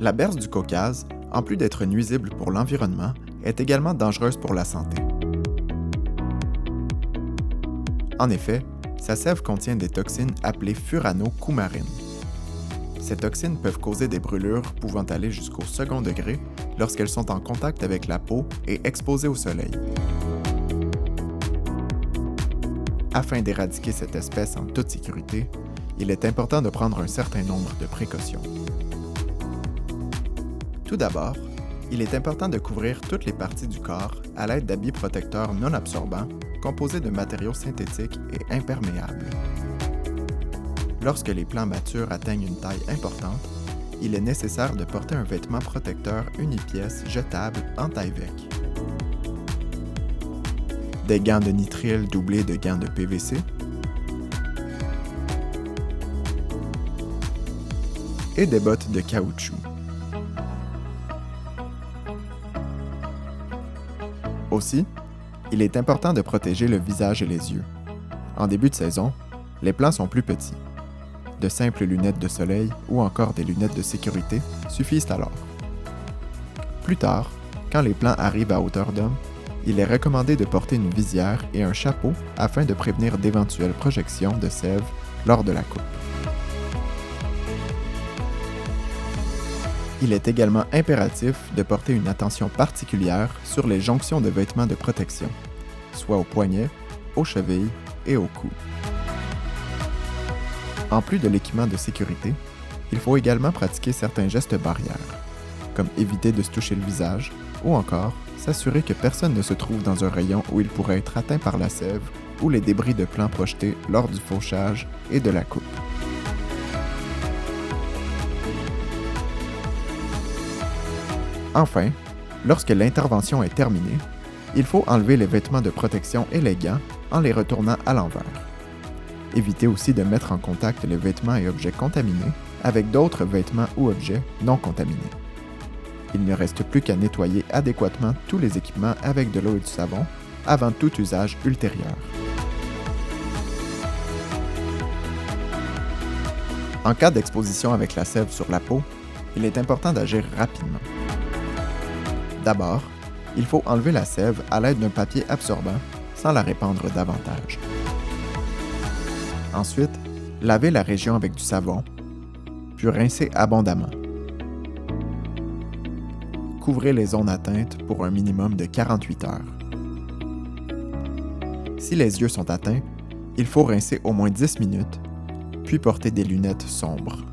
La berce du Caucase, en plus d'être nuisible pour l'environnement, est également dangereuse pour la santé. En effet, sa sève contient des toxines appelées furanocoumarines. Ces toxines peuvent causer des brûlures pouvant aller jusqu'au second degré lorsqu'elles sont en contact avec la peau et exposées au soleil. Afin d'éradiquer cette espèce en toute sécurité, il est important de prendre un certain nombre de précautions. Tout d'abord, il est important de couvrir toutes les parties du corps à l'aide d'habits protecteurs non absorbants composés de matériaux synthétiques et imperméables. Lorsque les plants matures atteignent une taille importante, il est nécessaire de porter un vêtement protecteur unipièce jetable en taille-bec. Des gants de nitrile doublés de gants de PVC et des bottes de caoutchouc. Aussi, il est important de protéger le visage et les yeux. En début de saison, les plants sont plus petits. De simples lunettes de soleil ou encore des lunettes de sécurité suffisent alors. Plus tard, quand les plants arrivent à hauteur d'homme, il est recommandé de porter une visière et un chapeau afin de prévenir d'éventuelles projections de sève lors de la coupe. Il est également impératif de porter une attention particulière sur les jonctions de vêtements de protection, soit aux poignets, aux chevilles et au cou. En plus de l'équipement de sécurité, il faut également pratiquer certains gestes barrières, comme éviter de se toucher le visage ou encore s'assurer que personne ne se trouve dans un rayon où il pourrait être atteint par la sève ou les débris de plants projetés lors du fauchage et de la coupe. Enfin, lorsque l'intervention est terminée, il faut enlever les vêtements de protection et les gants en les retournant à l'envers. Évitez aussi de mettre en contact les vêtements et objets contaminés avec d'autres vêtements ou objets non contaminés. Il ne reste plus qu'à nettoyer adéquatement tous les équipements avec de l'eau et du savon avant tout usage ultérieur. En cas d'exposition avec la sève sur la peau, il est important d'agir rapidement. D'abord, il faut enlever la sève à l'aide d'un papier absorbant sans la répandre davantage. Ensuite, lavez la région avec du savon, puis rincez abondamment. Couvrez les zones atteintes pour un minimum de 48 heures. Si les yeux sont atteints, il faut rincer au moins 10 minutes, puis porter des lunettes sombres.